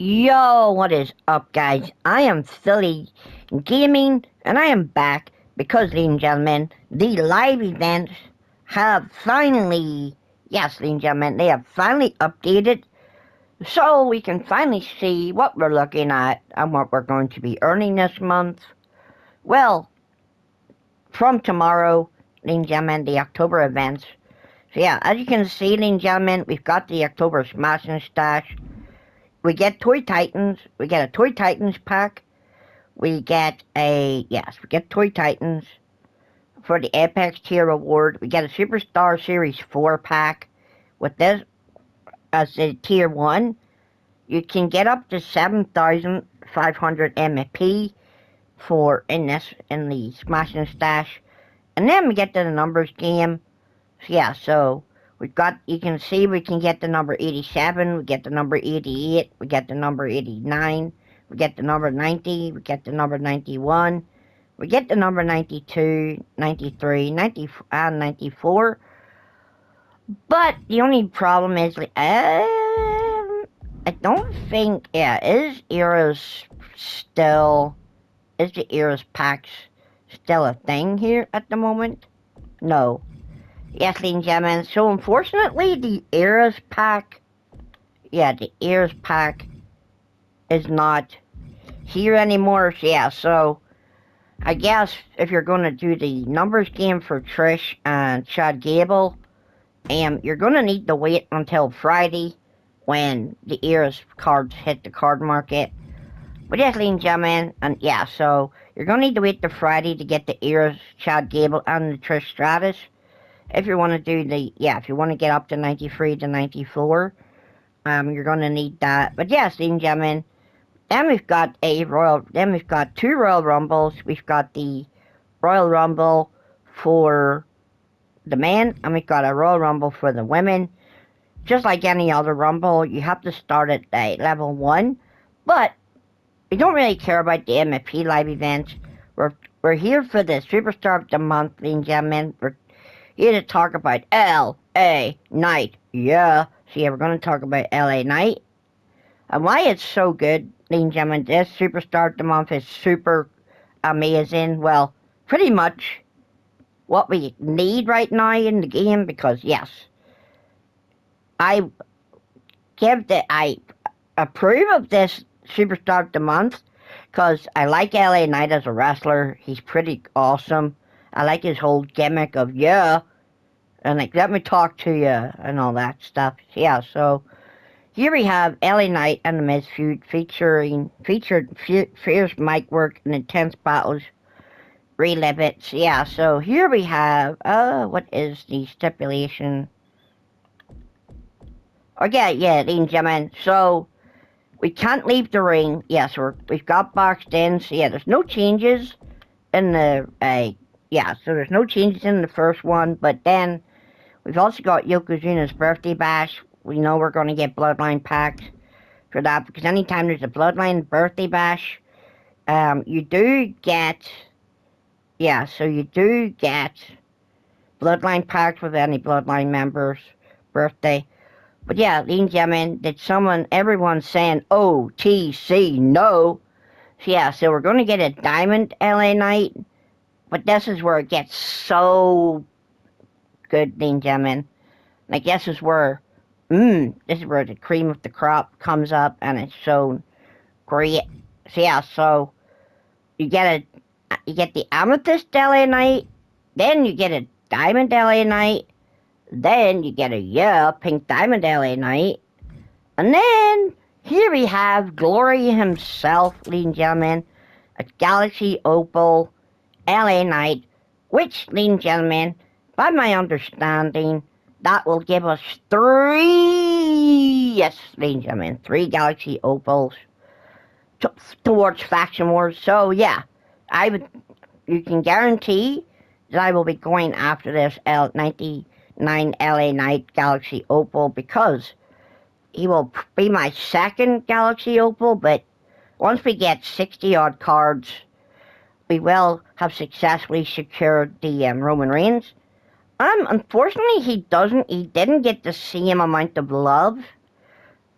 Yo, what is up, guys? I am Philly Gaming, and I am back because, ladies and gentlemen, the live events have finally, yes, ladies and gentlemen, they have finally updated so we can finally see what we're looking at and what we're going to be earning this month. Well, from tomorrow, ladies and gentlemen, the October events. So, yeah, as you can see, ladies and gentlemen, we've got the October Smash and Stash. We get Toy Titans. We get a Toy Titans pack. We get Toy Titans for the Apex tier award. We get a Superstar Series 4 pack. With this as a tier 1, you can get up to 7,500 MP in the Smash and Stash. And then we get to the numbers game. So yeah, so you can see we can get the number 87, we get the number 88, we get the number 89, we get the number 90, we get the number 91, we get the number 92, 93, 90, and 94. But the only problem is, I don't think, is the Eras packs still a thing here at the moment? No. Yes, ladies and gentlemen, so unfortunately the Eras pack is not here anymore. So yeah, so I guess if you're going to do the numbers game for Trish and Chad Gable, you're going to need to wait until Friday when the Eras cards hit the card market. But yes, ladies and gentlemen, and yeah, so you're going to need to wait till Friday to get the Eras, Chad Gable, and the Trish Stratus. If you want to if you want to get up to 93 to 94, you're going to need that. But yes, ladies and gentlemen, then we've got two Royal Rumbles. We've got the Royal Rumble for the men, and we've got a Royal Rumble for the women. Just like any other Rumble, you have to start at level 1, but we don't really care about the MFP live events. We're here for the Superstar of the Month, ladies and gentlemen. We're here to talk about L.A. Knight. Yeah. So yeah, we're going to talk about L.A. Knight. And why it's so good, ladies and gentlemen. This Superstar of the Month is super amazing. Well, pretty much what we need right now in the game because, yes, I I approve of this Superstar of the Month because I like L.A. Knight as a wrestler. He's pretty awesome. I like his whole gimmick of, yeah, and like, let me talk to you and all that stuff. Yeah, so here we have L.A. Knight and the Miz feud featured fierce mic work and intense battles. Relive it. So, yeah, so here we have, what is the stipulation? Okay, yeah, ladies and gentlemen, so we can't leave the ring. Yes, we've got boxed in. So yeah, there's no changes in there's no changes in the first one. But then we've also got Yokozuna's birthday bash. We know we're going to get Bloodline packs for that because anytime there's a Bloodline birthday bash, you do get Bloodline packs with any Bloodline members' birthday. But yeah, ladies and gentlemen, everyone's saying OTC, no. So yeah, so we're going to get a Diamond LA Knight, but this is where it gets so good, ladies and gentlemen. Like, this is where the cream of the crop comes up, and it's so great. So yeah, so you get the Amethyst LA Knight, then you get a Diamond LA Knight, then you get a Pink Diamond LA Knight, and then here we have Glory himself, ladies and gentlemen, a Galaxy Opal LA Knight, which, ladies and gentlemen, by my understanding, that will give us three Galaxy Opals towards Faction Wars. So yeah, you can guarantee that I will be going after this L99 LA Knight Galaxy Opal because he will be my second Galaxy Opal, but once we get 60 odd cards, we will have successfully secured the Roman Reigns. Unfortunately, he didn't get the same amount of love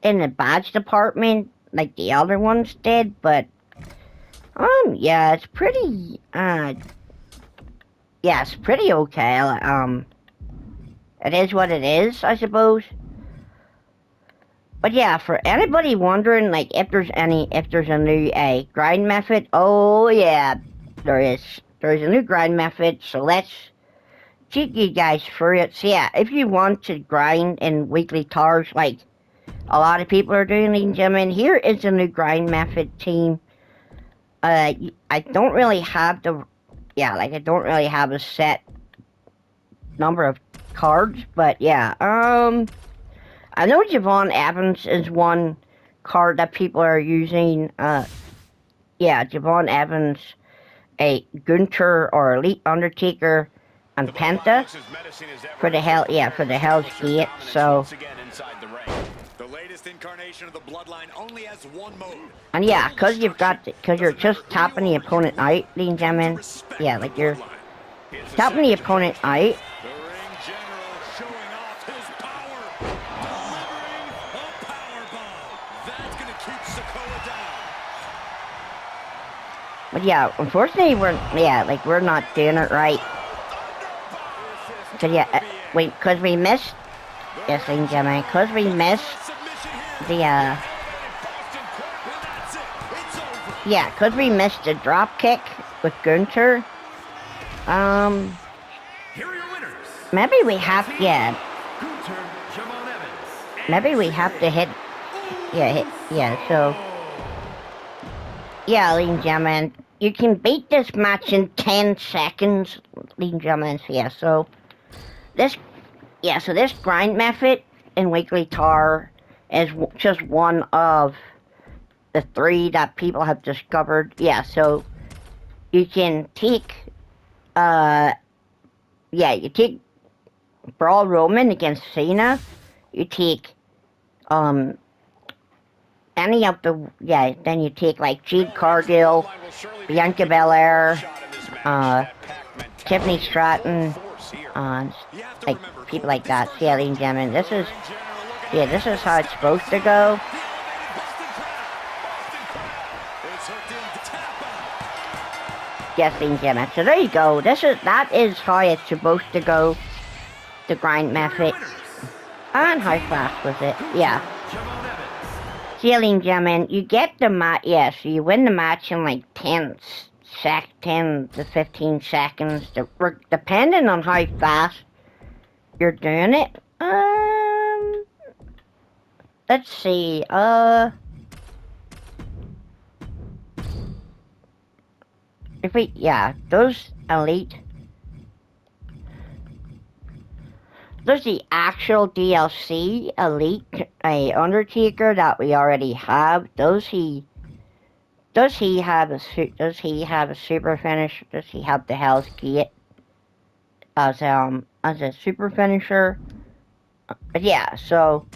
in the badge department like the other ones did, but yeah, it's pretty yeah, it's pretty okay. It is what it is, I suppose. But yeah, for anybody wondering, like, if there's a new grind method, oh yeah, there's a new grind method. So let's take you guys through it. So yeah, if you want to grind in weekly tars, like a lot of people are doing, ladies and gentlemen, here is a new grind method, team. I don't really have I don't really have a set number of cards, but yeah, I know Javon Evans is one card that people are using. Yeah, Javon Evans, a Gunter or Elite Undertaker, and Penta for the Hell's Gate. So, and yeah, cause you're just tapping the opponent out, ladies and gentlemen. Yeah, like you're tapping the opponent out. But yeah, unfortunately we're not doing it right. Cause yeah, cause we missed. Yes, ladies and gentlemen, cause we missed the yeah, cause we missed the drop kick with Gunter. Maybe we have maybe we have to hit. So. Yeah, ladies and gentlemen, you can beat this match in 10 seconds, ladies and gentlemen. So this grind method in weekly tar is just one of the 3 that people have discovered. Yeah, so you can take, you take Braun Roman against Cena. You take, any of the, then you take like Jade Cargill, Bianca Belair, Tiffany Stratton, like people like that. So yeah, ladies and gentlemen, this is how it's supposed to go. Yes, ladies and gentlemen. So there you go. That is how it's supposed to go. The grind method. And how fast was it? Yeah. So yeah, ladies and gentlemen, you get the match. Yeah, so you win the match in like 10 to 15 seconds, depending on how fast you're doing it. Let's see, those elite, there's the actual DLC elite, Undertaker that we already have. Does he have a super finish? Does he have the Hell's Gate as a super finisher? But yeah, so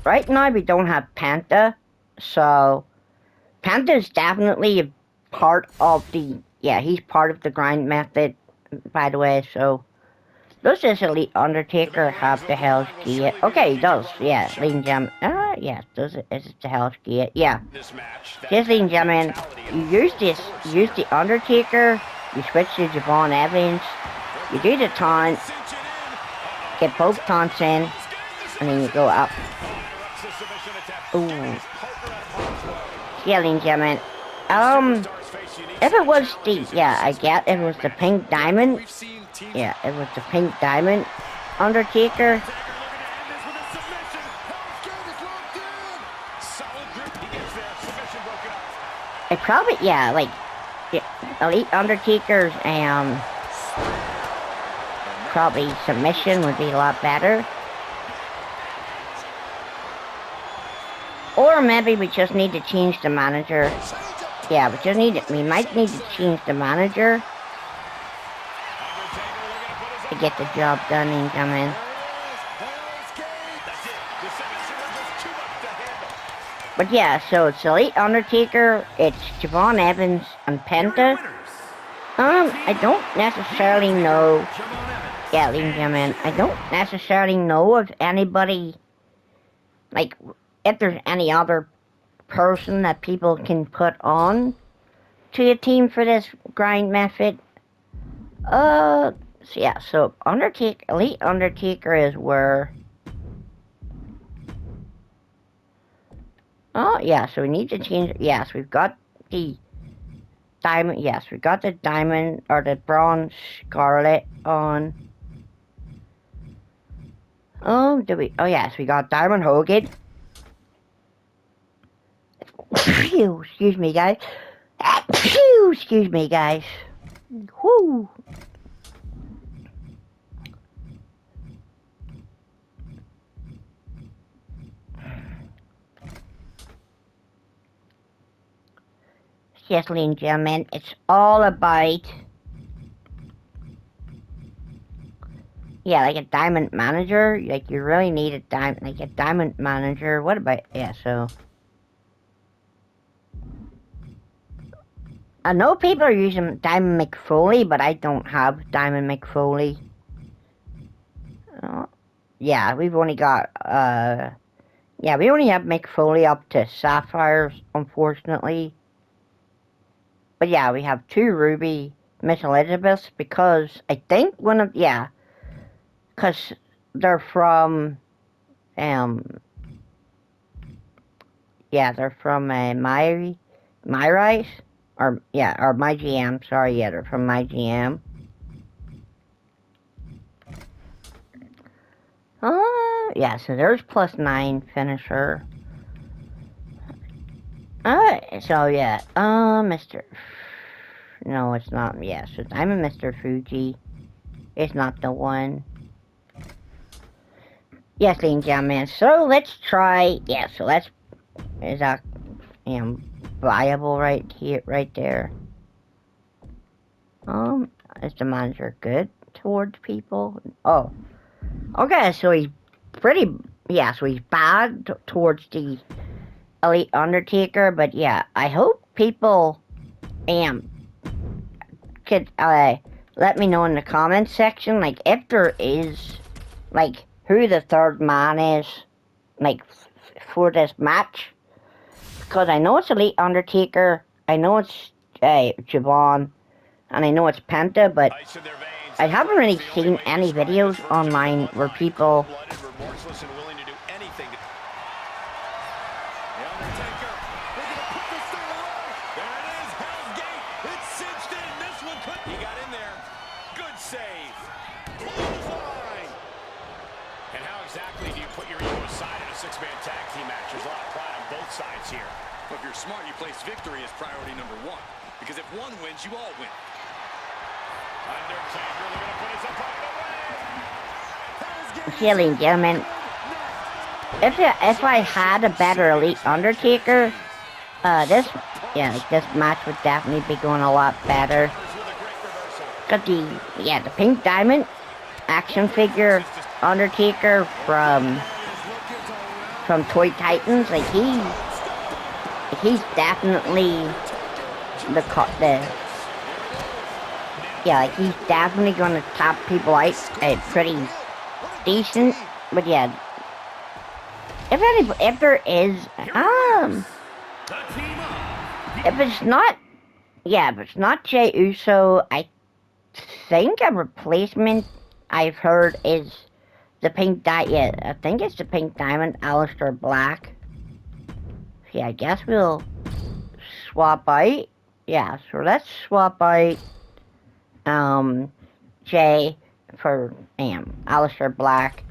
right now we don't have Penta, so Penta is definitely a part of the he's part of the grind method, by the way. So does this elite Undertaker have the Hell's Gate? Okay, he does. Yeah, ladies and gentlemen. Is it the Hell's Gate? Yeah. Yes, ladies and gentlemen, you use the Undertaker, you switch to Javon Evans, you do the taunt, get both taunts in, and then you go up. Ooh. Yeah, ladies and gentlemen. If it was if it was the pink diamond. Yeah, it was the pink diamond Undertaker. It probably, Elite Undertaker's, probably submission would be a lot better. Or maybe we just need to change the manager. Yeah, we might need to change the manager to get the job done and come in. But yeah, so it's Elite Undertaker, it's Javon Evans and Penta. I don't necessarily know. Yeah, ladies and gentlemen, I don't necessarily know of anybody, like, if there's any other person that people can put on to a team for this grind method. So yeah, so Elite Undertaker is where... Oh, yeah, so we need to change... Yes, we've got the diamond... Yes, we got the diamond, or the bronze scarlet on. Oh, do we... Oh, yes, we got Diamond Hogan. Excuse me, guys. Excuse me, guys. Whoo. Yes, ladies and gentlemen, it's all about... Yeah, like a diamond manager. Like, you really need a diamond manager. What about... Yeah, so... I know people are using Diamond McFoley, but I don't have Diamond McFoley. Yeah, we've only got, yeah, we only have McFoley up to Sapphires, unfortunately. But yeah, we have 2 Ruby Miss Elizabeths, because I think one of... Yeah, because they're from, yeah, they're from, My Rice? Or, yeah, or My GM, sorry, yeah, they're from My GM. Yeah, so there's +9 finisher. So yeah, Mr... No, it's not, yeah, so I'm a Mr. Fuji. It's not the one. Yes, ladies and gentlemen, so let's try... Yeah, so let's... Is that... viable right here, right there? Is the manager good towards people? Oh. Okay, so he's pretty... Yeah, so he's bad towards the Elite Undertaker, but yeah, I hope people, could, let me know in the comments section, like, if there is, like, who the third man is, like, for this match. Because I know it's Elite Undertaker, I know it's, Javon, and I know it's Penta, but I haven't really seen any videos online where people... Six-man tag team match. There's a lot of pride on both sides here. But if you're smart, you place victory as priority number 1. Because if one wins, you all win. Undertaker looking to put his opponent away. Ladies and gentlemen, if I had a better Elite Undertaker, this match would definitely be going a lot better. Got the Pink Diamond action figure Undertaker from Toy Titans. Like, he's definitely he's definitely gonna top people out pretty decent. But yeah, if there is if it's not Jey Uso, I think a replacement I've heard is the Pink Diamond. Yeah, I think it's the Pink Diamond, Aleister Black. Yeah, I guess we'll swap out. Yeah, so let's swap out Jey for Aleister Black.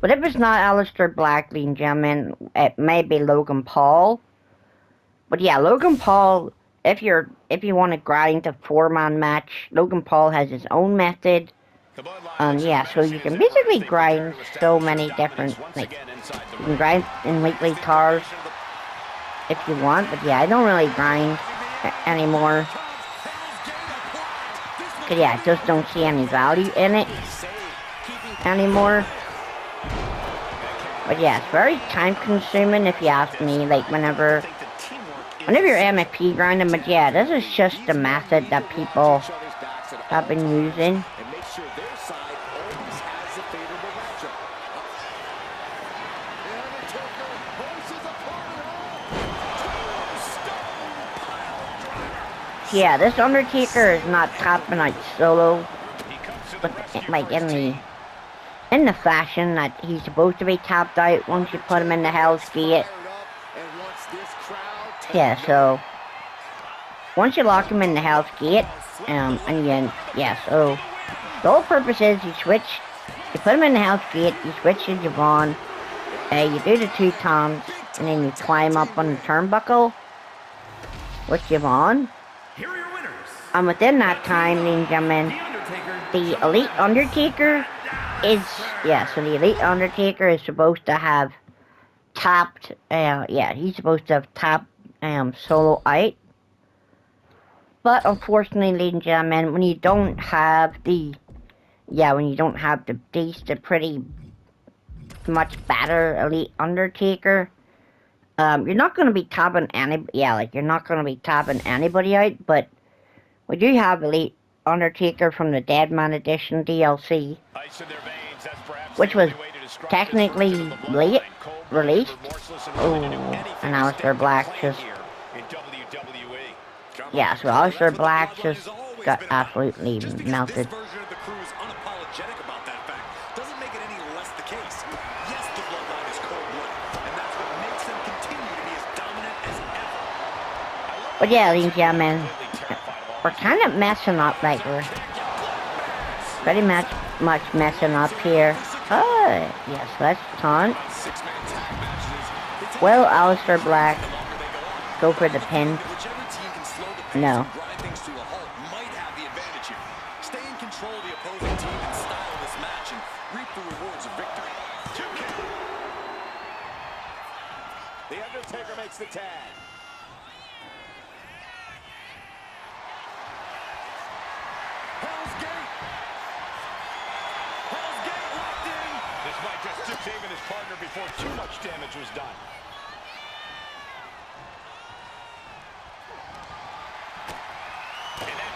But if it's not Aleister Black, ladies and gentlemen, it may be Logan Paul. But yeah, Logan Paul, if you want to grind a 4-man match, Logan Paul has his own method. Yeah, so you can basically grind so many different, like, you can grind in weekly cars if you want, but yeah, I don't really grind anymore. Cause yeah, I just don't see any value in it anymore. But yeah, it's very time consuming if you ask me, like, whenever you're MFP grinding, but yeah, this is just the method that people have been using. yeah, this Undertaker is not tapping out solo, but like in the fashion that he's supposed to be tapped out once you put him in the Hell's Gate. Yeah, so once you lock him in the Hell's Gate, and then so the whole purpose is you put him in the Hell's Gate, you switch to Javon, you do the 2 toms, and then you climb up on the turnbuckle with Javon. And within that time, ladies and gentlemen, the Elite Undertaker is, so the Elite Undertaker is supposed to have tapped, he's supposed to have tapped Solo out. But unfortunately, ladies and gentlemen, when you don't have the pretty much better Elite Undertaker, you're not going to be tapping you're not going to be tapping anybody out, but we do have Elite Undertaker from the Deadman Edition DLC, which was technically late released. Oh, and Aleister Black just... Yeah, so Aleister Black just got absolutely melted. But yeah, ladies and gentlemen, we're kind of messing up, like we're pretty much messing up here. Oh, yes, let's taunt. Will Aleister Black go for the pin? No. The Undertaker makes the tag. Hell's Gate. Hell's Gate locked in. This might just saving his partner before too much damage was done.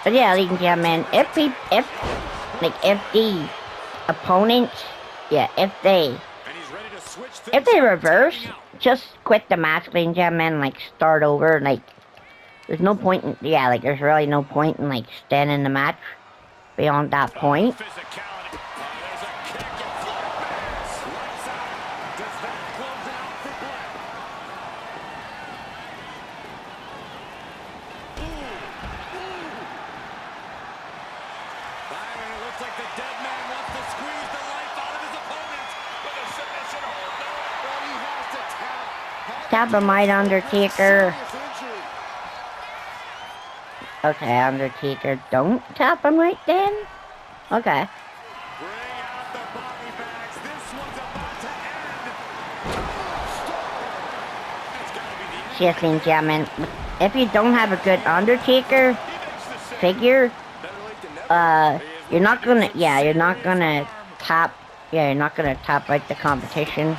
But yeah, ladies and gentlemen, if the opponent, if they reverse, just quit the match, ladies and gentlemen, like start over, like there's no point in, there's really no point in like staying in the match beyond that point. Tap him out, Undertaker. Okay, Undertaker, don't tap him right then. Okay. Yes, ladies and gentlemen, if you don't have a good Undertaker figure, you're not gonna tap out the competition.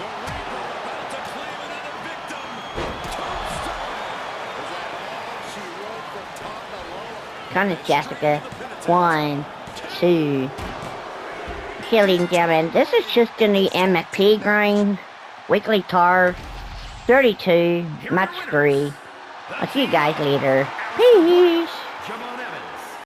Kind of Jessica. 1, 2. Okay, ladies and gentlemen, this is just in the MFP grind. Weekly tar. 32. Match 3. I'll see you guys later. Peace.